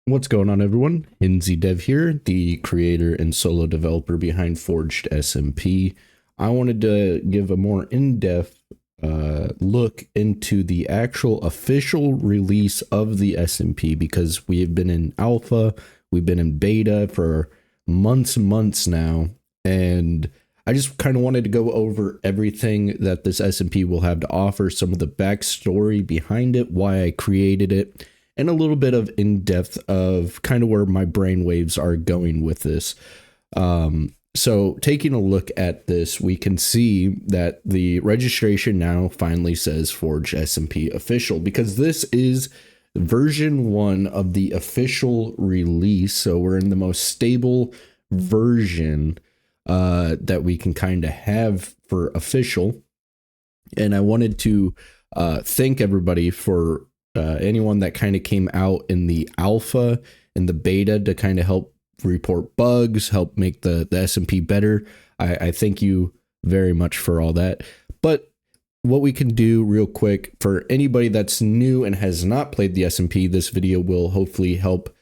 What's going on, everyone? Hinzy Dev here, the creator and solo developer behind Forged SMP. I wanted to give a more in-depth look into the actual official release of the SMP because we have been in alpha, we've been in beta for months and months now, and I just kind of wanted to go over everything that this SMP will have to offer, some of the backstory behind it, why I created it, and a little bit of in-depth of kind of where my brainwaves are going with this. So taking a look at this, we can see that the registration now finally says Forge SMP official, because this is version 1 of the official release. So we're in the most stable version that we can kind of have for official. And I wanted to thank everybody for anyone that kind of came out in the alpha and the beta to kind of help report bugs, help make the SMP better. I thank you very much for all that. But what we can do real quick for anybody that's new and has not played the SMP, this video will hopefully help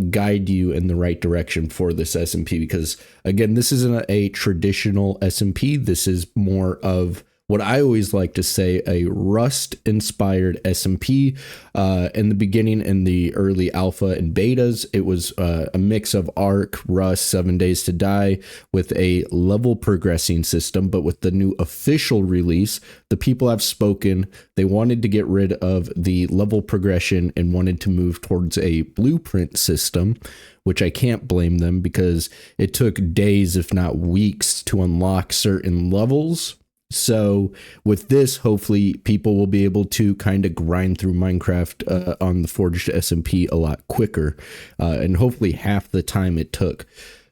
guide you in the right direction for this SMP, because again, this isn't a traditional SMP. This is more of what I always like to say, a Rust inspired SMP. In the beginning, in the early alpha and betas, it was a mix of Arc, Rust, 7 Days to Die with a level progressing system. But with the new official release, the people have spoken. They wanted to get rid of the level progression and wanted to move towards a blueprint system, which I can't blame them, because it took days, if not weeks, to unlock certain levels. So with this, hopefully people will be able to kind of grind through Minecraft on the Forged SMP a lot quicker, and hopefully half the time it took.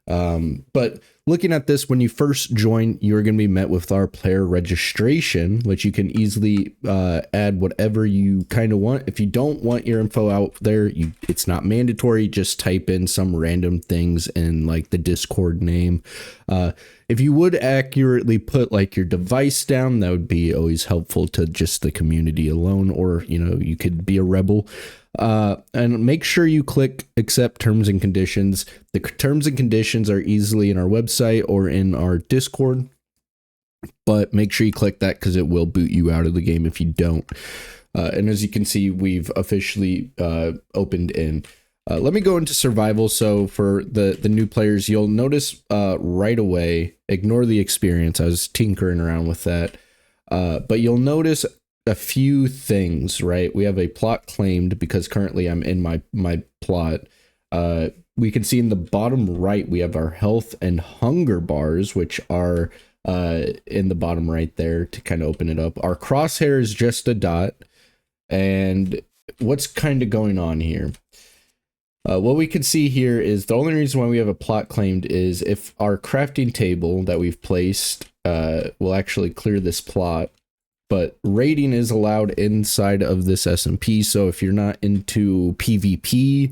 But looking at this, when you first join, you're going to be met with our player registration, which you can easily add whatever you kind of want. If you don't want your info out there, it's not mandatory. Just type in some random things in like the Discord name. If you would accurately put like your device down, that would be always helpful to just the community alone, or, you know, you could be a rebel. And make sure you click accept terms and conditions. The terms and conditions are easily in our website or in our Discord, but make sure you click that because it will boot you out of the game if you don't. And as you can see, we've officially opened in. Let me go into survival. So for the new players, you'll notice right away, ignore the experience. I was tinkering around with that. But you'll notice a few things, right? We have a plot claimed because currently I'm in my plot. We can see in the bottom right, we have our health and hunger bars, which are in the bottom right there to kind of open it up. Our crosshair is just a dot. And what's kind of going on here? What we can see here is the only reason why we have a plot claimed is if our crafting table that we've placed will actually clear this plot. But raiding is allowed inside of this SMP. So if you're not into PvP,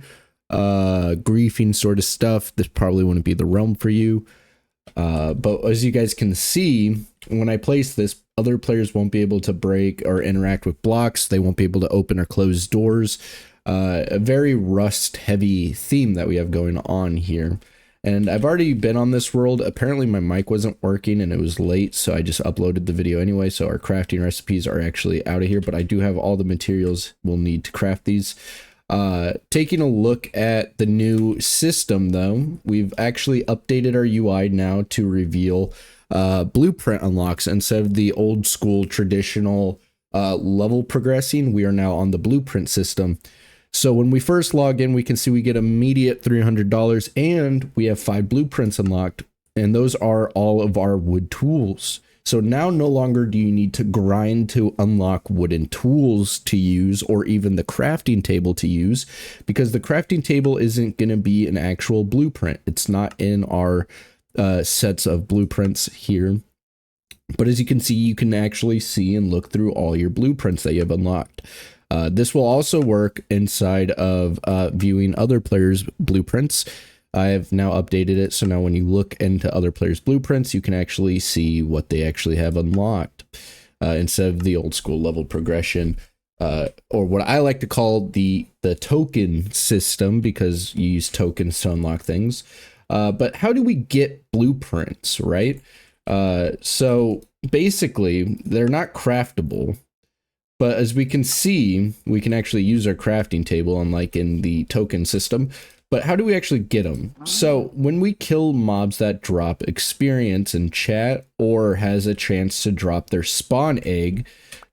griefing sort of stuff, this probably wouldn't be the realm for you. But as you guys can see, when I place this, other players won't be able to break or interact with blocks. They won't be able to open or close doors. A very Rust heavy theme that we have going on here. And I've already been on this world. Apparently my mic wasn't working and it was late, so I just uploaded the video anyway. So our crafting recipes are actually out of here, but I do have all the materials we'll need to craft these. Taking a look at the new system though, we've actually updated our UI now to reveal blueprint unlocks instead of the old school traditional level progressing. We are now on the blueprint system. So when we first log in, we can see we get immediate $300 and we have 5 blueprints unlocked, and those are all of our wood tools. So now no longer do you need to grind to unlock wooden tools to use, or even the crafting table to use, because the crafting table isn't going to be an actual blueprint. It's not in our sets of blueprints here. But as you can see, you can actually see and look through all your blueprints that you have unlocked. This will also work inside of viewing other players' blueprints. I have now updated it, so now when you look into other players' blueprints, you can actually see what they actually have unlocked instead of the old school level progression. or what I like to call the token system, because you use tokens to unlock things. But how do we get blueprints, right? So basically, they're not craftable. But as we can see, we can actually use our crafting table, unlike in the token system. But how do we actually get them? So when we kill mobs that drop experience in chat or has a chance to drop their spawn egg,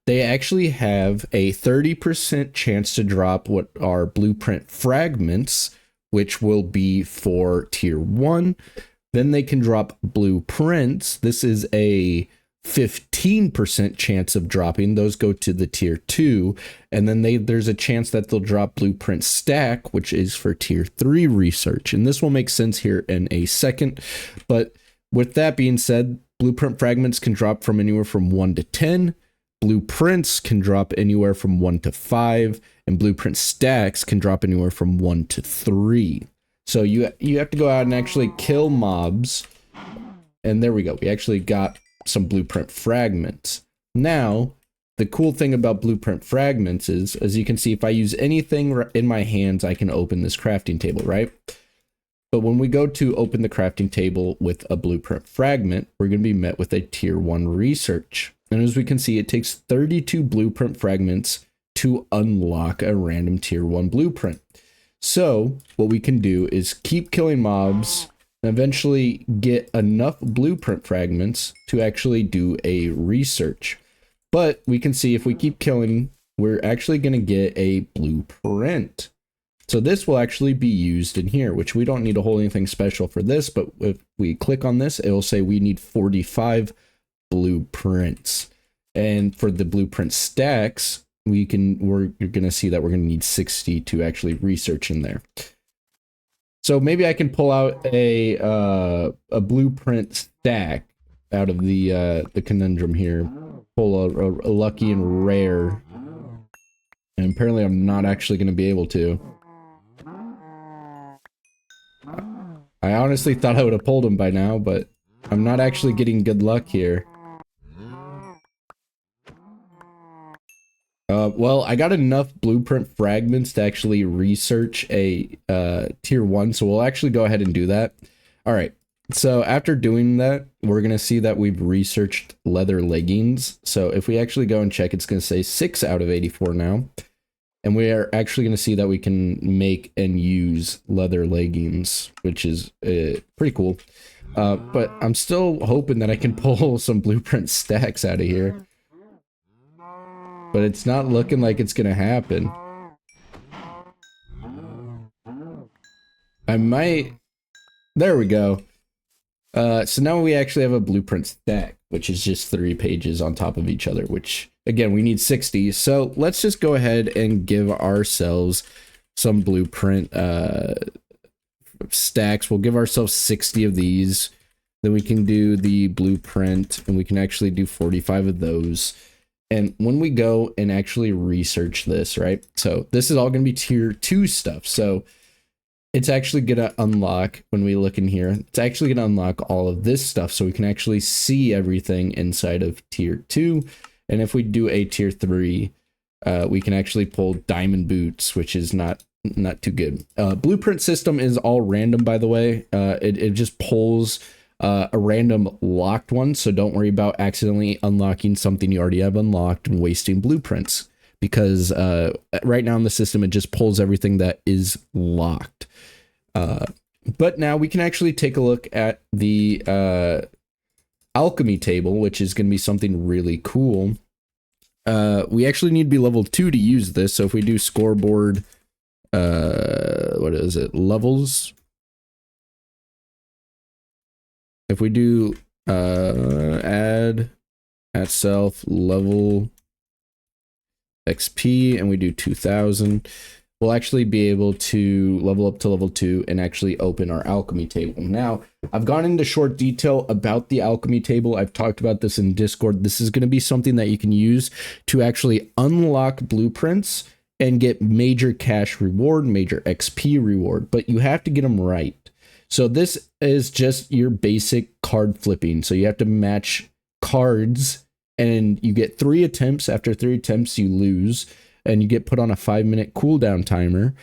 they actually have a 30% chance to drop what are blueprint fragments, which will be for tier 1. Then they can drop blueprints. This is a 15% chance of dropping. Those go to the tier 2. And then there's a chance that they'll drop blueprint stack, which is for tier 3 research. And this will make sense here in a second. But with that being said, blueprint fragments can drop from anywhere from 1 to 10. Blueprints can drop anywhere from 1 to 5. And blueprint stacks can drop anywhere from 1 to 3. So you have to go out and actually kill mobs. And there we go. We actually got some blueprint fragments. Now, the cool thing about blueprint fragments is, as you can see, if I use anything in my hands, I can open this crafting table, right? But when we go to open the crafting table with a blueprint fragment, we're going to be met with a tier 1 research. And as we can see, it takes 32 blueprint fragments to unlock a random tier 1 blueprint. So what we can do is keep killing mobs and eventually get enough blueprint fragments to actually do a research. But we can see if we keep killing, we're actually going to get a blueprint. So this will actually be used in here, which we don't need to hold anything special for this, but if we click on this, it will say we need 45 blueprints. And for the blueprint stacks, you're going to see that we're going to need 60 to actually research in there. So maybe I can pull out a blueprint stack out of the conundrum here. Pull a lucky and rare. And apparently I'm not actually going to be able to. I honestly thought I would have pulled him by now, but I'm not actually getting good luck here. Well, I got enough blueprint fragments to actually research a tier 1, so we'll actually go ahead and do that. All right, so after doing that, we're going to see that we've researched leather leggings. So if we actually go and check, it's going to say 6 out of 84 now. And we are actually going to see that we can make and use leather leggings, which is pretty cool. But I'm still hoping that I can pull some blueprint stacks out of here. But it's not looking like it's going to happen. I might... There we go. So now we actually have a blueprint stack, which is just 3 pages on top of each other, which, again, we need 60. So let's just go ahead and give ourselves some blueprint stacks. We'll give ourselves 60 of these. Then we can do the blueprint, and we can actually do 45 of those. And when we go and actually research this, right? So this is all going to be tier 2 stuff. So it's actually going to unlock, when we look in here, it's actually going to unlock all of this stuff. So we can actually see everything inside of tier 2. And if we do a tier 3, we can actually pull diamond boots, which is not too good. Blueprint system is all random, by the way. It just pulls a random locked one, so don't worry about accidentally unlocking something you already have unlocked and wasting blueprints, because right now in the system it just pulls everything that is locked. But now we can actually take a look at the alchemy table, which is going to be something really cool. We actually need to be level 2 to use this, so if we do scoreboard, what is it, levels? If we do add at self level XP and we do 2000, we'll actually be able to level up to level 2 and actually open our alchemy table. Now, I've gone into short detail about the alchemy table. I've talked about this in Discord. This is going to be something that you can use to actually unlock blueprints and get major cash reward, major XP reward, but you have to get them right. So this is just your basic card flipping. So you have to match cards and you get 3 attempts. After 3 attempts, you lose. and you get put on a 5-minute cooldown timer.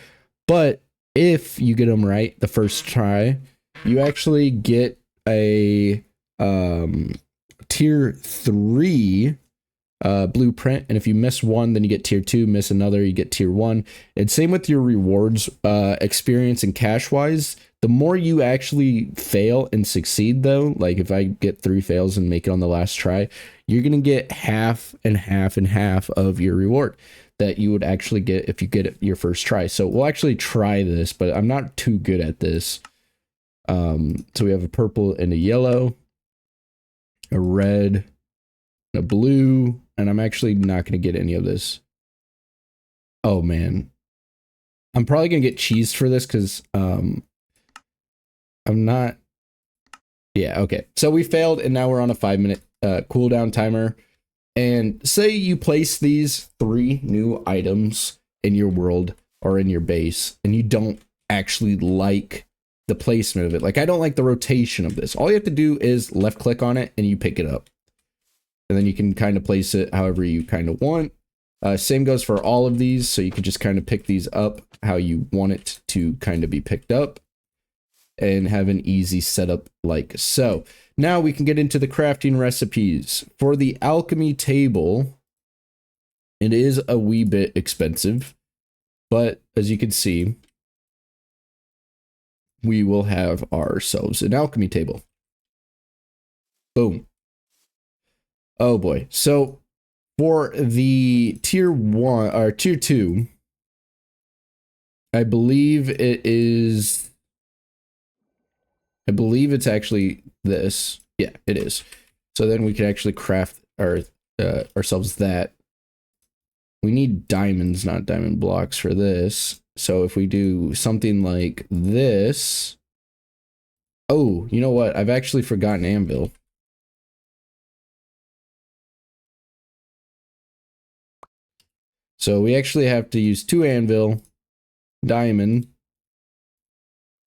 But if you get them right the first try, you actually get a tier 3 blueprint, and if you miss one, then you get tier 2, miss another, you get tier 1. And same with your rewards, experience and cash wise. The more you actually fail and succeed, though, like if I get 3 fails and make it on the last try, you're gonna get half and half and half of your reward that you would actually get if you get it your first try. So we'll actually try this, but I'm not too good at this. So we have a purple and a yellow, a red, a blue, and I'm actually not going to get any of this. Oh man, I'm probably going to get cheesed for this because I'm not. Yeah, okay. So we failed, and now we're on a 5-minute cooldown timer. And say you place these 3 new items in your world or in your base, and you don't actually like the placement of it. Like, I don't like the rotation of this. All you have to do is left click on it and you pick it up. And then you can kind of place it however you kind of want. Same goes for all of these. So you can just kind of pick these up how you want it to kind of be picked up and have an easy setup like so. Now we can get into the crafting recipes. For the alchemy table, it is a wee bit expensive, but as you can see, we will have ourselves an alchemy table. Boom. Oh boy. So for the tier 1 or tier 2, I believe it's actually this. Yeah, it is. So then we can actually craft ourselves that. We need diamonds, not diamond blocks for this. So if we do something like this. Oh, you know what? I've actually forgotten anvil. So we actually have to use 2 anvil, diamond,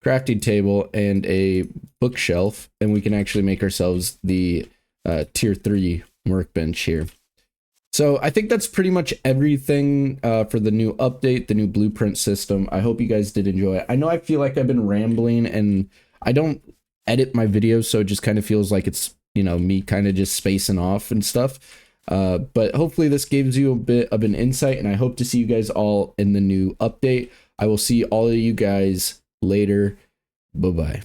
crafting table, and a bookshelf, and we can actually make ourselves the tier 3 workbench here. So I think that's pretty much everything for the new update, the new blueprint system. I hope you guys did enjoy it. I know I feel like I've been rambling, and I don't edit my videos, so it just kind of feels like it's, you know, me kind of just spacing off and stuff. But hopefully this gives you a bit of an insight, and I hope to see you guys all in the new update. I will see all of you guys later. Bye-bye.